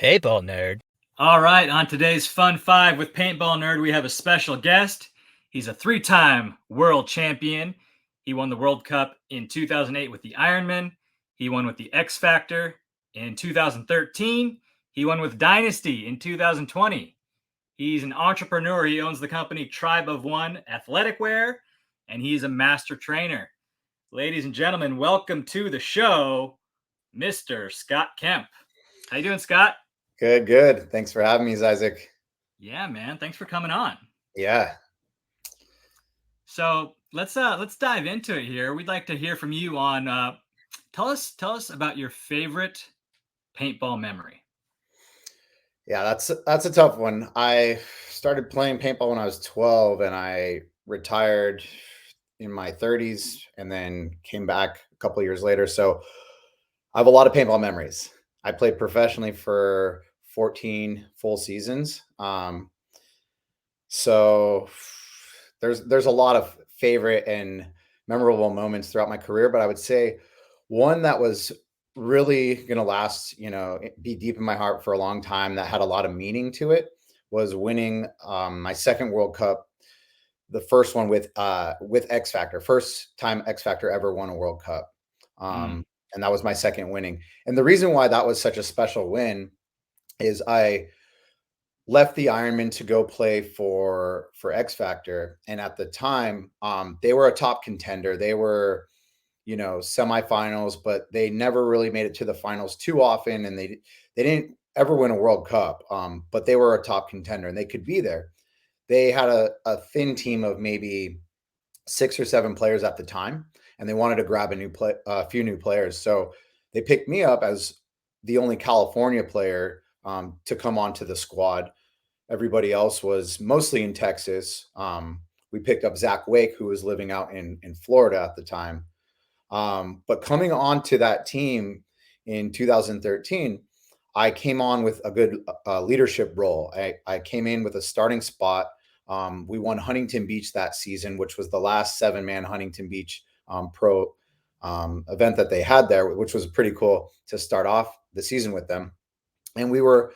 Paintball nerd. All right, on today's Fun 5 with Paintball Nerd, we have a special guest. He's a three-time world champion. He won the World Cup in 2008 with the Ironman. He won with the X Factor in 2013. He won with Dynasty in 2020. He's an entrepreneur. He owns the company Tribe of One Athletic Wear, and he's a master trainer. Ladies and gentlemen, welcome to the show, Mr. Scott Kemp. How you doing, Scott? Good. Thanks for having me, Isaac. Yeah, man. Thanks for coming on. Yeah. So let's dive into it here. We'd like to hear from you on tell us about your favorite paintball memory. Yeah, that's a tough one. I started playing paintball when I was 12 and I retired in my 30s and then came back a couple of years later. So I have a lot of paintball memories. I played professionally for 14 full seasons. So there's a lot of favorite and memorable moments throughout my career, but I would say one that was really going to last, be deep in my heart for a long time, that had a lot of meaning to it, was winning my second World Cup, the first one with X Factor, first time X Factor ever won a World Cup. And that was my second winning. And the reason why that was such a special win is I left the Ironman to go play for X Factor, and at the time, they were a top contender. They were, semifinals, but they never really made it to the finals too often, and they didn't ever win a World Cup. But they were a top contender, and they could be there. They had a thin team of maybe 6 or 7 players at the time, and they wanted to grab a few new players. So they picked me up as the only California player to come onto the squad. Everybody else was mostly in Texas. We picked up Zach Wake, who was living out in Florida at the time. But coming onto that team in 2013, I came on with a good leadership role. I came in with a starting spot. We won Huntington Beach that season, which was the last 7-man Huntington Beach pro event that they had there, which was pretty cool to start off the season with them. And we were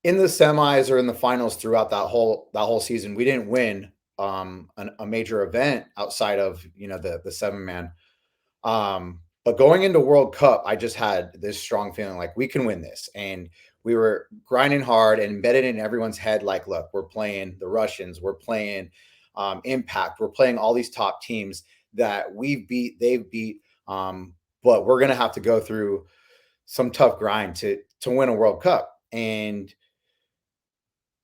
in the semis or in the finals throughout that whole season. We didn't win a major event outside of the 7-man. But going into World Cup, I just had this strong feeling like we can win this, and we were grinding hard and embedded in everyone's head. Like, look, we're playing the Russians, we're playing Impact, we're playing all these top teams that they've beat, but we're gonna have to go through some tough grind to win a World Cup. And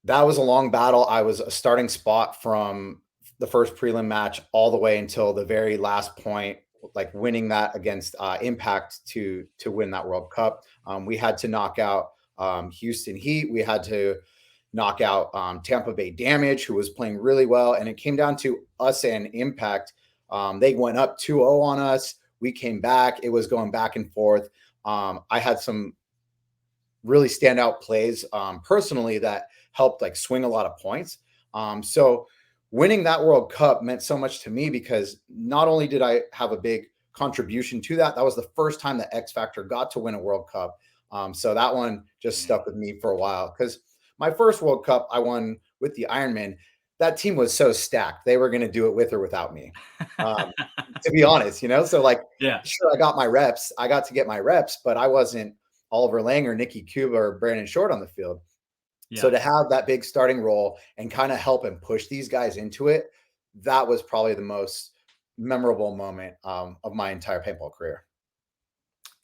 that was a long battle. I was a starting spot from the first prelim match all the way until the very last point, like winning that against Impact to win that World Cup. We had to knock out Houston Heat. We had to knock out Tampa Bay Damage, who was playing really well. And it came down to us and Impact. They went up 2-0 on us. We came back. It was going back and forth. I had some really standout plays personally that helped like swing a lot of points. So winning that World Cup meant so much to me because not only did I have a big contribution to that, that was the first time that X Factor got to win a World Cup. So that one just stuck with me for a while, because my first World Cup I won with the Ironman. That team was so stacked. They were going to do it with or without me, to be honest, So like, yeah, sure, I got my reps. I got to get my reps, but I wasn't Oliver Langer, Nikki Cuba, or Brandon Short on the field. Yeah. So to have that big starting role and kind of help and push these guys into it, that was probably the most memorable moment of my entire paintball career.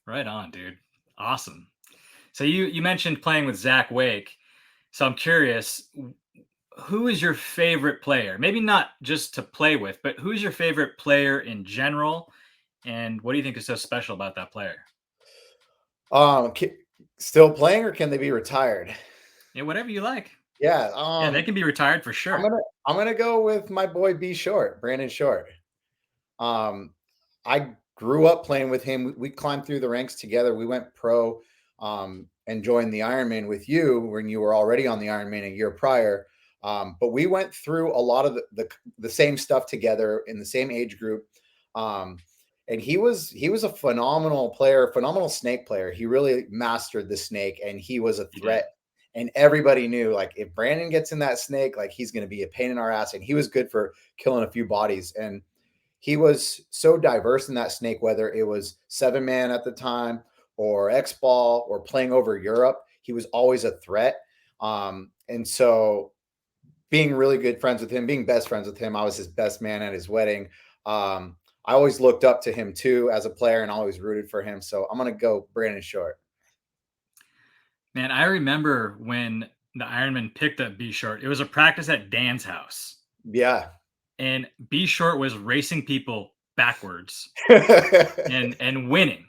Right on, dude. Awesome. So you mentioned playing with Zach Wake. So I'm curious, who is your favorite player? Maybe not just to play with, but who's your favorite player in general? And what do you think is so special about that player? Still playing, or can they be retired? Yeah, whatever you like. Yeah. Yeah, they can be retired for sure. I'm gonna go with my boy B Short, Brandon Short. I grew up playing with him. We climbed through the ranks together. We went pro and joined the Ironman with you when you were already on the Ironman a year prior. But we went through a lot of the same stuff together in the same age group. and he was a phenomenal player, phenomenal snake player. He really mastered the snake, and he was a He did. threat. And everybody knew, like, if Brandon gets in that snake, like, he's going to be a pain in our ass. And he was good for killing a few bodies. And he was so diverse in that snake, whether it was 7-man at the time or X ball or playing over Europe, he was always a threat. And so being really good friends with him, being best friends with him, I was his best man at his wedding. I always looked up to him too as a player and always rooted for him. So I'm going to go Brandon Short. Man, I remember when the Ironman picked up B Short. It was a practice at Dan's house, Yeah. and B Short was racing people backwards and winning.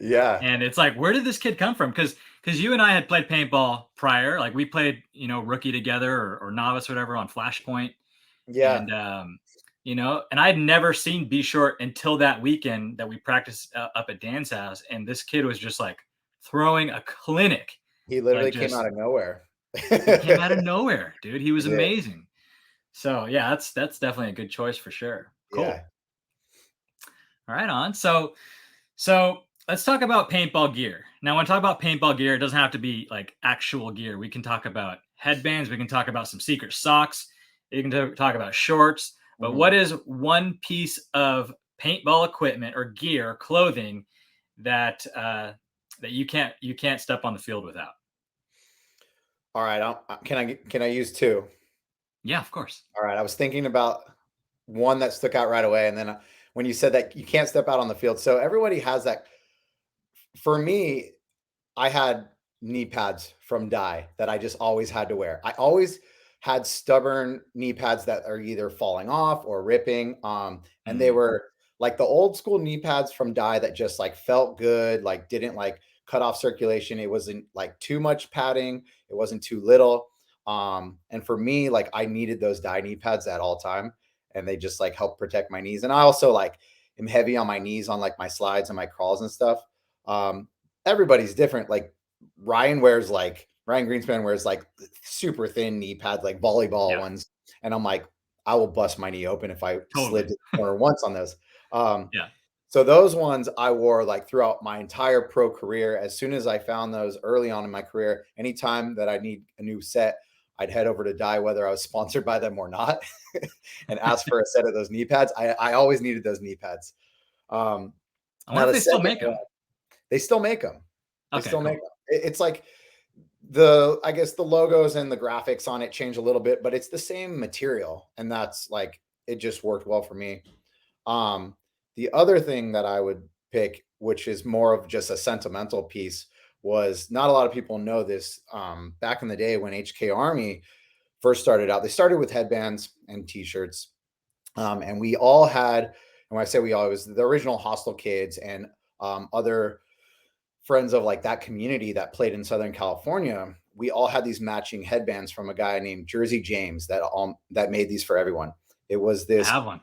Yeah. And it's like, where did this kid come from? Because you and I had played paintball prior, like we played, rookie together or novice, or whatever, on Flashpoint, Yeah. and and I'd never seen B Short until that weekend that we practiced up at Dan's house, and this kid was just like throwing a clinic, He like literally came just out of nowhere. he came out of nowhere, dude. He He was did. amazing. So yeah, that's definitely a good choice for sure. Yeah. Cool. All right, on. So let's talk about paintball gear. Now, when I talk about paintball gear, it doesn't have to be like actual gear. We can talk about headbands. We can talk about some secret socks. You can talk about shorts. But Mhm. what is one piece of paintball equipment or gear, clothing that that you can't step on the field without? All right. Can I use two? Yeah, of course. All right. I was thinking about one that stuck out right away. And then when you said that you can't step out on the field. So everybody has that. For me, I had knee pads from Dye that I just always had to wear. I always had stubborn knee pads that are either falling off or ripping. And they Mhm. were like the old school knee pads from Dye that just like felt good, like didn't like cut off circulation. It wasn't like too much padding. It wasn't too little. And for me, like I needed those Dye knee pads at all time. And they just like help protect my knees. And I also like am heavy on my knees on like my slides and my crawls and stuff. Um, Everybody's different. Like Ryan Greenspan wears like super thin knee pads, like volleyball Yeah, ones. And I'm like, I will bust my knee open if I slid totally. to the corner once on those. Um, Yeah. so those ones I wore like throughout my entire pro career. As soon as I found those early on in my career, anytime that I need a new set, I'd head over to Dye, whether I was sponsored by them or not, and ask for a set of those knee pads. I always needed those knee pads. Um, I wonder Now if the they still second make one, them. they still make them. They Okay, still make cool. them. It's like I guess the logos and the graphics on it change a little bit, but it's the same material. And that's like, it just worked well for me. Um, the other thing that I would pick, which is more of just a sentimental piece, was not a lot of people know this. Back in the day when HK Army first started out, they started with headbands and t-shirts. And we all had, and when I say we all, it was the original Hostel kids and other friends of like that community that played in Southern California. We all had these matching headbands from a guy named Jersey James that made these for everyone. It was I this. have one.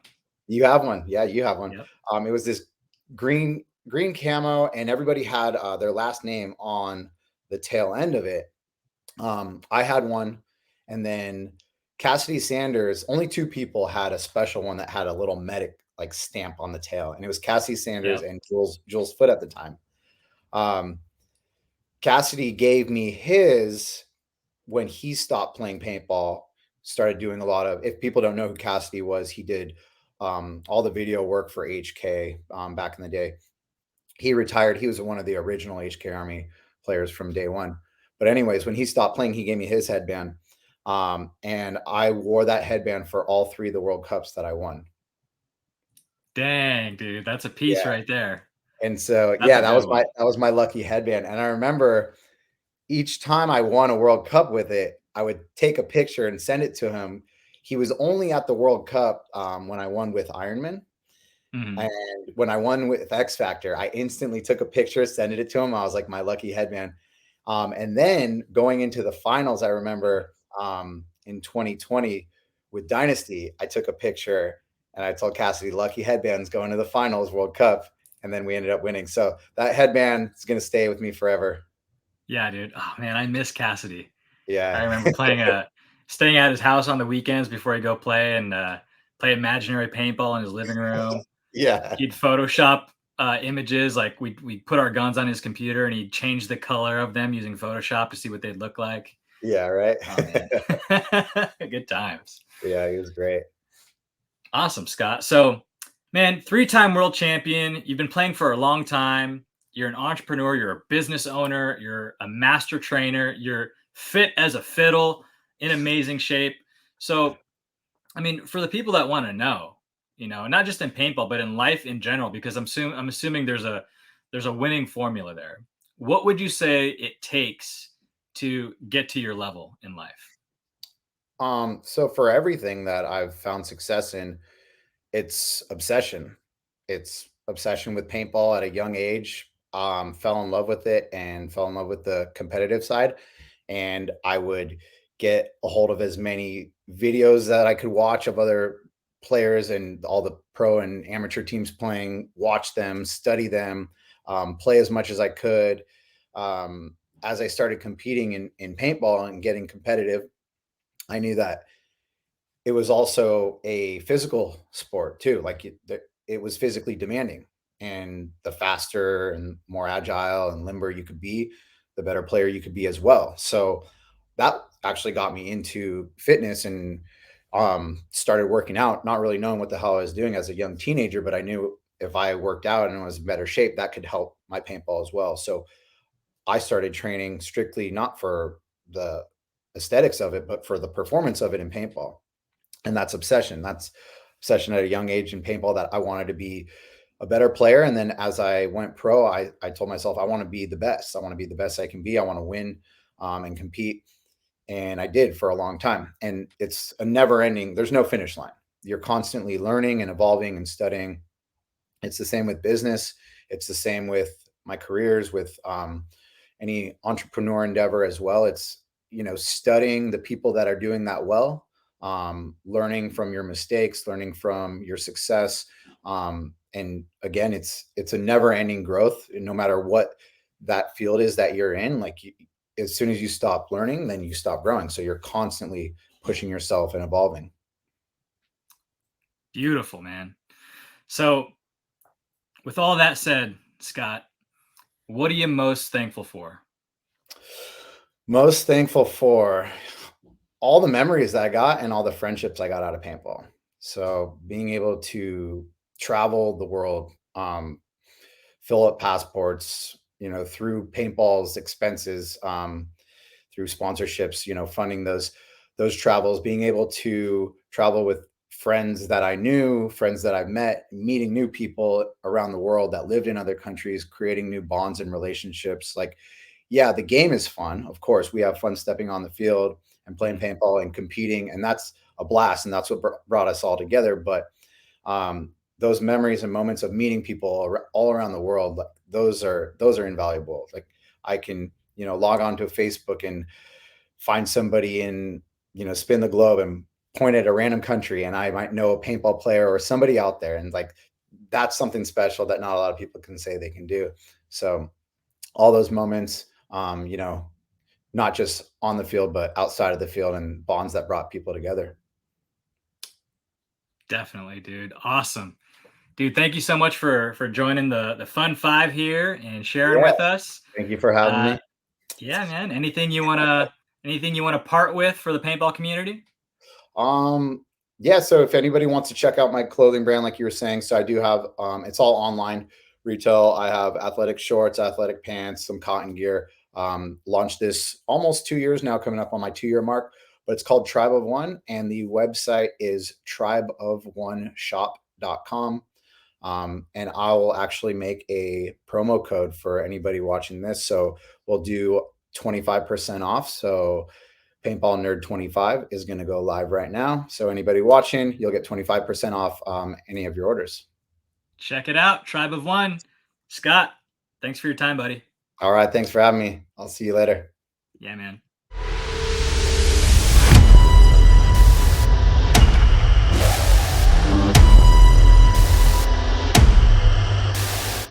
You have one, yeah, you have one. Yep. It was this green camo, and everybody had their last name on the tail end of it. I had one, and then Cassidy Sanders. Only two people had a special one that had a little medic like stamp on the tail, and it was Cassidy Sanders Yep. and Jules Foot at the time. Um, Cassidy gave me his when he stopped playing paintball, started doing a lot of, if people don't know who Cassidy was, he did all the video work for HK back in the day. He retired. He was one of the original HK Army players from day one. But anyways, when he stopped playing, he gave me his headband. And I wore that headband for all three of the World Cups that I won. Dang, dude, that's a piece Yeah. right there. And so, That's yeah, a good one. that was my lucky headband. And I remember each time I won a World Cup with it, I would take a picture and send it to him. He was only at the World Cup when I won with Ironman. Mhm. And when I won with X Factor, I instantly took a picture, sent it to him. I was like, my lucky headband. And then going into the finals, I remember in 2020 with Dynasty, I took a picture and I told Cassidy, lucky headbands going to the finals World Cup. And then we ended up winning. So that headband is going to stay with me forever. Yeah, dude. Oh man, I miss Cassidy. I Yeah. remember staying at his house on the weekends before he'd go play and play imaginary paintball in his living room. Yeah. He'd Photoshop images. Like we put our guns on his computer and he changed the color of them using Photoshop to see what they'd look like. Yeah, right. Oh man, good times. Yeah, he was great. Awesome, Scott. So, man, three-time world champion. You've been playing for a long time. You're an entrepreneur. You're a business owner. You're a master trainer. You're fit as a fiddle, in amazing shape. So, I mean, for the people that want to know, not just in paintball, but in life in general, because I'm assuming there's a winning formula there. What would you say it takes to get to your level in life? So for everything that I've found success in, it's obsession. It's obsession with paintball at a young age. Fell in love with it and fell in love with the competitive side. And I would get a hold of as many videos that I could watch of other players and all the pro and amateur teams playing, watch them, study them, play as much as I could. As I started competing in paintball and getting competitive, I knew that it was also a physical sport too. Like it was physically demanding, and the faster and more agile and limber you could be, the better player you could be as well. So that actually got me into fitness and started working out, not really knowing what the hell I was doing as a young teenager, but I knew if I worked out and was in better shape, that could help my paintball as well. So I started training strictly not for the aesthetics of it, but for the performance of it in paintball. And that's obsession. That's obsession at a young age in paintball, that I wanted to be a better player. And then as I went pro, I told myself, I want to be the best. I want to be the best I can be. I want to win and compete. And I did for a long time. And it's a never ending, there's no finish line. You're constantly learning and evolving and studying. It's the same with business. It's the same with my careers, with any entrepreneur endeavor as well. It's, studying the people that are doing that well, learning from your mistakes, learning from your success. And again, it's a never ending growth, no matter what that field is that you're in. Like as soon as you stop learning, then you stop growing. So you're constantly pushing yourself and evolving. Beautiful, man. So, with all that said, Scott, what are you most thankful for? Most thankful for all the memories that I got and all the friendships I got out of paintball. So being able to travel the world, fill up passports, through paintball's expenses, through sponsorships, funding those travels, being able to travel with friends that I knew, friends that I've met, meeting new people around the world that lived in other countries, creating new bonds and relationships. Like, yeah, the game is fun. Of course, we have fun stepping on the field and playing Mhm. paintball and competing, and that's a blast, and that's what brought us all together. But um, those memories and moments of meeting people all around the world, like, those are invaluable. Like I can, log on to Facebook and find somebody in, spin the globe and point at a random country, and I might know a paintball player or somebody out there, and like that's something special that not a lot of people can say they can do. So all those moments, not just on the field but outside of the field, and bonds that brought people together. Definitely, dude. Awesome. Dude, thank you so much for joining the Fun 5 here and sharing Yeah, with us. thank you for having Uh, me. yeah, man. Anything you wanna part with for the paintball community? Um, yeah, so if anybody wants to check out my clothing brand, like you were saying, so I do have, it's all online retail. I have athletic shorts, athletic pants, some cotton gear. Launched this almost 2 years now, coming up on my 2 year mark, but it's called Tribe of One, and the website is tribeofoneshop.com. And I will actually make a promo code for anybody watching this. So we'll do 25% off. So Paintball Nerd 25 is going to go live right now. So anybody watching, you'll get 25% off any of your orders. Check it out, Tribe of One. Scott, thanks for your time, buddy. All right. Thanks for having me. I'll see you later. Yeah, man.